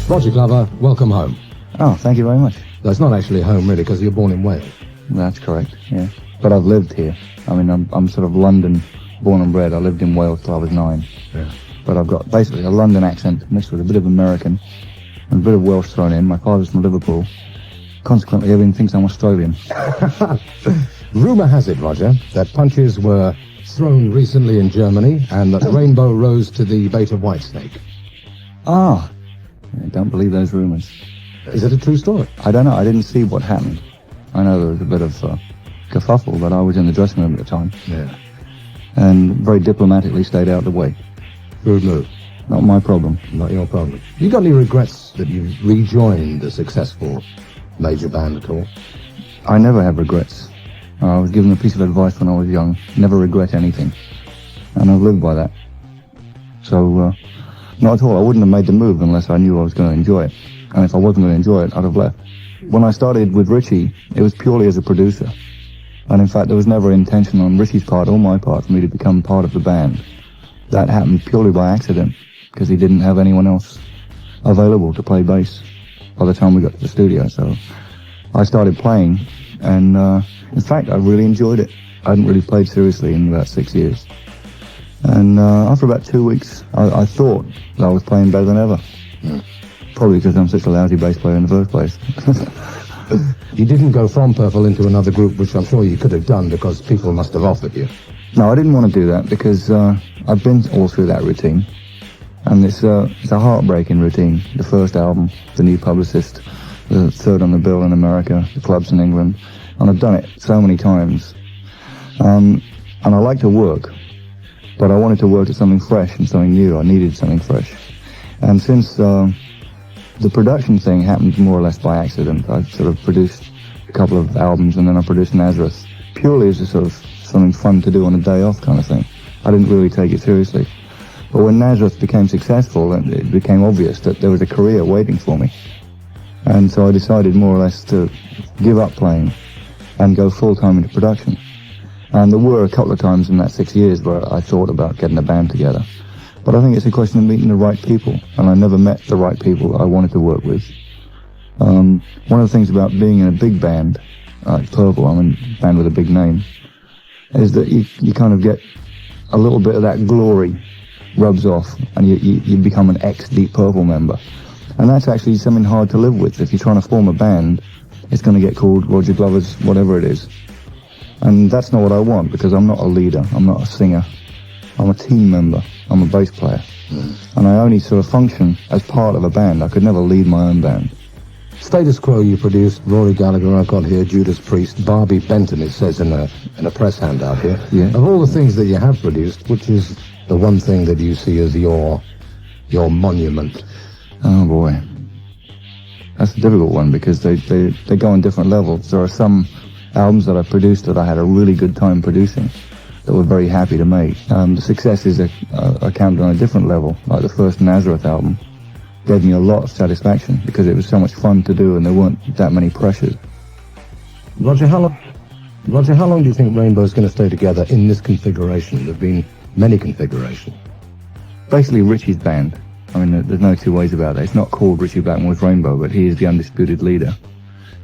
Roger Glover, welcome home. Oh, thank you very much. That's not actually home, really, because you're born in Wales. That's correct, yeah. But I've lived here. I mean, I'm sort of London born and bred. I lived in Wales till I was 9. Yeah. But I've got basically a London accent mixed with a bit of American and a bit of Welsh thrown in. My father's from Liverpool. Consequently, everyone thinks I'm Australian. Rumour has it, Roger, that punches were thrown recently in Germany and that Rainbow rose to the bait of Whitesnake. Ah, I don't believe those rumours. Is it a true story? I don't know. I didn't see what happened. I know there was a bit of kerfuffle, but I was in the dressing room at the time. Yeah. And very diplomatically stayed out of the way. Good move. Not my problem. Not your problem. You got any regrets that you've rejoined a successful major band at all? I never have regrets. I was given a piece of advice when I was young. Never regret anything. And I've lived by that. So, not at all. I wouldn't have made the move unless I knew I was going to enjoy it. And if I wasn't going to enjoy it, I'd have left. When I started with Ritchie, it was purely as a producer. And in fact, there was never intention on Ritchie's part or my part for me to become part of the band. That happened purely by accident, because he didn't have anyone else available to play bass by the time we got to the studio. So I started playing, and in fact, I really enjoyed it. I hadn't really played seriously in about 6 years. And after about 2 weeks, I thought that I was playing better than ever. Probably because I'm such a lousy bass player in the first place. You didn't go from Purple into another group, which I'm sure you could have done because people must have offered you. No, I didn't want to do that because I've been all through that routine. And it's a heartbreaking routine. The first album, the new publicist, the third on the bill in America, the clubs in England. And I've done it so many times. And I like to work, but I wanted to work at something fresh and something new. I needed something fresh. And since the production thing happened more or less by accident, I sort of produced a couple of albums and then I produced Nazareth, purely as a sort of something fun to do on a day off kind of thing. I didn't really take it seriously. But when Nazareth became successful, it became obvious that there was a career waiting for me. And so I decided more or less to give up playing and go full-time into production. And there were a couple of times in that 6 years where I thought about getting a band together. But I think it's a question of meeting the right people, and I never met the right people I wanted to work with. One of the things about being in a big band, like Purple, I'm in a band with a big name, is that you kind of get a little bit of that glory rubs off, and you become an ex-Deep Purple member. And that's actually something hard to live with. If you're trying to form a band, it's going to get called Roger Glover's whatever it is. And that's not what I want, because I'm not a leader, I'm not a singer, I'm a team member, I'm a bass player. And I only sort of function as part of a band. I could never lead my own band. Status Quo you produced, Rory Gallagher, I've got here, Judas Priest, Barbie Benton, it says in a press handout here. Yeah. Of all the things that you have produced, which is the one thing that you see as your monument? Oh boy. That's a difficult one, because they go on different levels. There are some albums that I produced that I had a really good time producing, that we're very happy to make. The successes are counted on a different level, like the first Nazareth album. Gave me a lot of satisfaction because it was so much fun to do and there weren't that many pressures. Roger, how long do you think Rainbow's going to stay together in this configuration? There have been many configurations. Basically Ritchie's band. I mean, there's no two ways about it. It's not called Ritchie Blackmore's Rainbow, but he is the undisputed leader.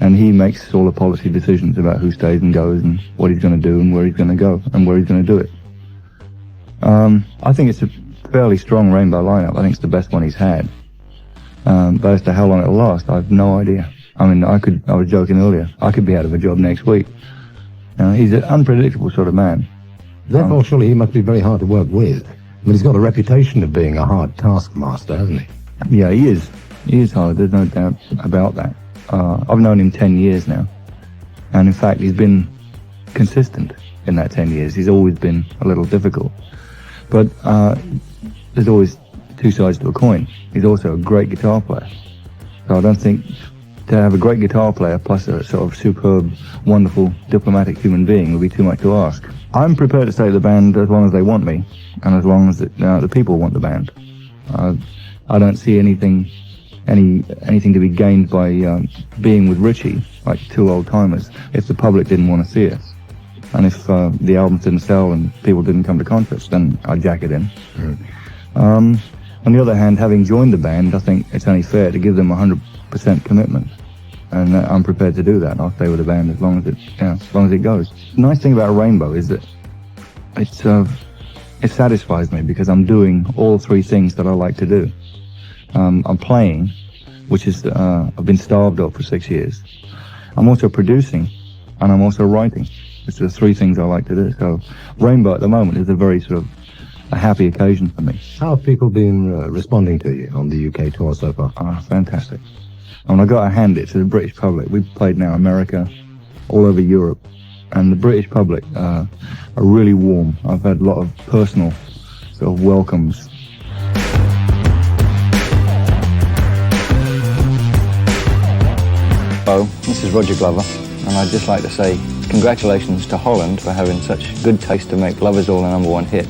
And he makes all the policy decisions about who stays and goes and what he's going to do and where he's going to go and where he's going to do it. I think it's a fairly strong Rainbow lineup. I think it's the best one he's had. But as to how long it'll last, I have no idea. I mean, I was joking earlier, I could be out of a job next week. He's an unpredictable sort of man. Therefore, surely he must be very hard to work with. I mean, he's got a reputation of being a hard taskmaster, hasn't he? Yeah, he is. He is hard, there's no doubt about that. I've known him 10 years now. And in fact, he's been consistent in that 10 years. He's always been a little difficult. But there's always two sides to a coin. He's also a great guitar player. So I don't think to have a great guitar player plus a sort of superb, wonderful, diplomatic human being would be too much to ask. I'm prepared to stay at the band as long as they want me, and as long as the people want the band. I don't see anything to be gained by being with Ritchie, like two old-timers, if the public didn't want to see us. And if the albums didn't sell and people didn't come to concerts, then I'd jack it in. On the other hand, having joined the band, I think it's only fair to give them 100% commitment. And I'm prepared to do that. I'll stay with the band as long as it goes. The nice thing about Rainbow is that it satisfies me because I'm doing all three things that I like to do. I'm playing, which is I've been starved of for 6 years. I'm also producing, and I'm also writing. It's the three things I like to do. So Rainbow at the moment is a very sort of a happy occasion for me. How have people been responding to you on the UK tour so far? Fantastic. And I've got to hand it to the British public. We've played now America, all over Europe, and the British public are really warm. I've had a lot of personal sort of welcomes. Hello, this is Roger Glover, and I'd just like to say congratulations to Holland for having such good taste to make Love Is All a #1 hit,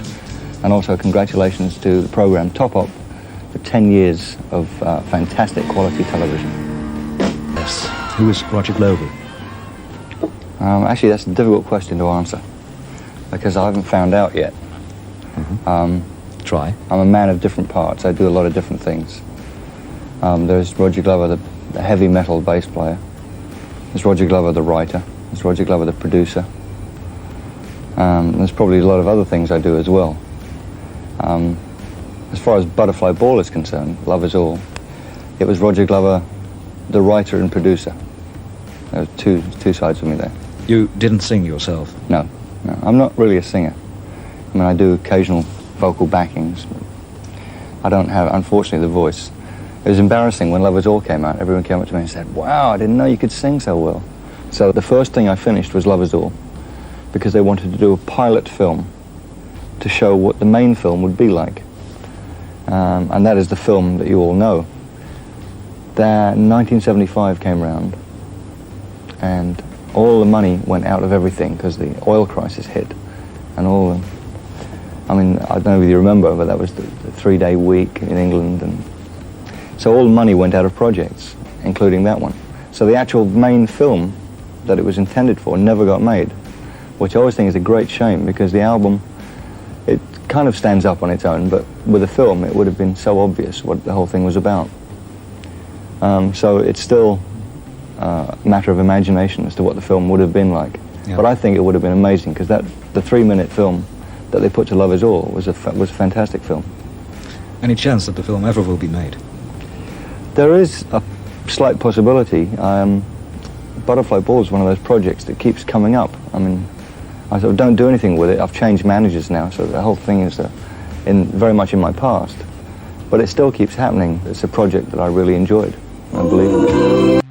and also congratulations to the programme Top Up for 10 years of fantastic quality television. Yes. Who is Roger Glover? Actually, that's a difficult question to answer because I haven't found out yet. Try. I'm a man of different parts. I do a lot of different things. There's Roger Glover, the heavy metal bass player. There's Roger Glover, the writer. There's Roger Glover, the producer. There's probably a lot of other things I do as well. As far as Butterfly Ball is concerned, Love Is All, it was Roger Glover, the writer and producer. There were two sides of me there. You didn't sing yourself? No. I'm not really a singer. I mean, I do occasional vocal backings, but I don't have, unfortunately, the voice. It was embarrassing when Love Is All came out. Everyone came up to me and said, wow, I didn't know you could sing so well. So the first thing I finished was Love Is All, because they wanted to do a pilot film to show what the main film would be like. And that is the film that you all know. That 1975 came round, and all the money went out of everything because the oil crisis hit, and I mean, I don't know if you remember, but that was the 3-day week in England, and so all the money went out of projects, including that one. So the actual main film that it was intended for never got made, which I always think is a great shame because the album, it kind of stands up on its own, but with a film it would have been so obvious what the whole thing was about. So it's still a matter of imagination as to what the film would have been like. Yeah. But I think it would have been amazing because the 3-minute film that they put to Love Is All was a fantastic film. Any chance that the film ever will be made? There is a slight possibility. Butterfly Ball is one of those projects that keeps coming up. I mean, I sort of don't do anything with it. I've changed managers now, so the whole thing is very much in my past. But it still keeps happening. It's a project that I really enjoyed. I believe in it.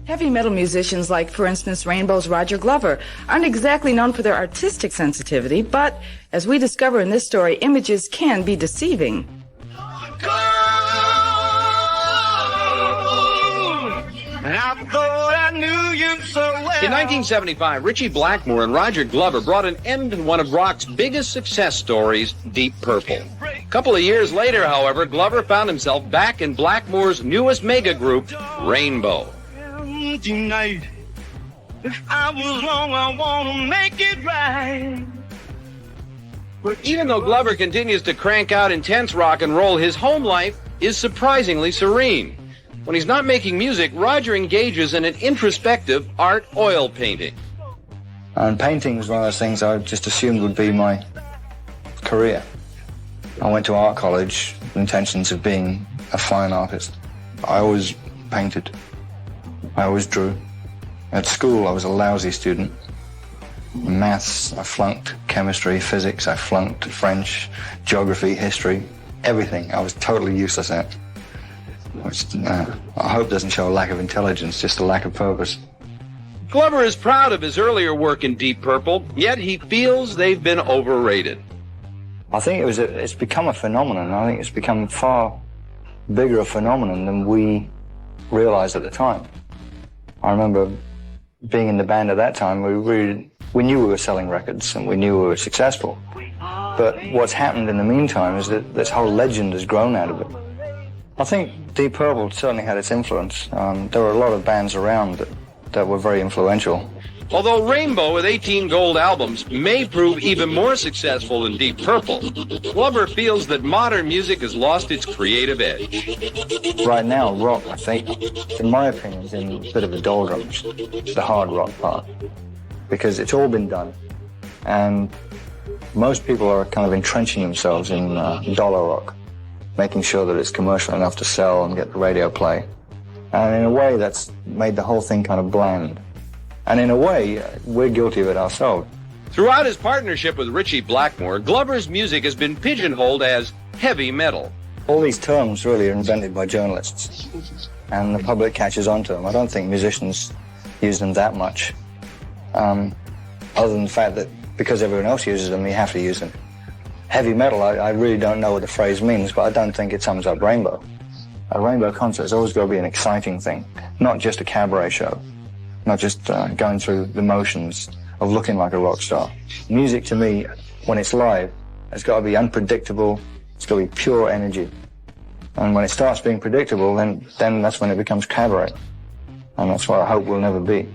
Heavy metal musicians like, for instance, Rainbow's Roger Glover aren't exactly known for their artistic sensitivity, but as we discover in this story, images can be deceiving. In 1975, Ritchie Blackmore and Roger Glover brought an end to one of rock's biggest success stories, Deep Purple. A couple of years later, however, Glover found himself back in Blackmore's newest mega group, Rainbow. Tonight, if I was wrong, I want to make it right. Even though Glover continues to crank out intense rock and roll, his home life is surprisingly serene. When he's not making music, Roger engages in an introspective art oil painting. And painting was one of those things I just assumed would be my career. I went to art college with intentions of being a fine artist. I always painted. I always drew. At school, I was a lousy student. Maths, I flunked. Chemistry, physics, I flunked. French, geography, history, everything I was totally useless at. Which I hope doesn't show a lack of intelligence, just a lack of purpose. Glover is proud of his earlier work in Deep Purple, yet he feels they've been overrated. I think it's become a phenomenon. I think it's become far bigger a phenomenon than we realized at the time. I remember being in the band at that time, we knew we were selling records and we knew we were successful. But what's happened in the meantime is that this whole legend has grown out of it. I think Deep Purple certainly had its influence. There were a lot of bands around that that were very influential. Although Rainbow, with 18 gold albums, may prove even more successful than Deep Purple, Glover feels that modern music has lost its creative edge. Right now, rock, I think, in my opinion, is in a bit of a doldrums, the hard rock part, because it's all been done, and most people are kind of entrenching themselves in dollar rock, making sure that it's commercial enough to sell and get the radio play. And in a way, that's made the whole thing kind of bland. And in a way, we're guilty of it ourselves. Throughout his partnership with Ritchie Blackmore, Glover's music has been pigeonholed as heavy metal. All these terms really are invented by journalists, and the public catches on to them. I don't think musicians use them that much, other than the fact that because everyone else uses them, you have to use them. Heavy metal, I really don't know what the phrase means, but I don't think it sums up Rainbow. A Rainbow concert has always got to be an exciting thing, not just a cabaret show. Not just going through the motions of looking like a rock star. Music, to me, when it's live, it's got to be unpredictable. It's got to be pure energy. And when it starts being predictable, then that's when it becomes cabaret. And that's what I hope we'll never be.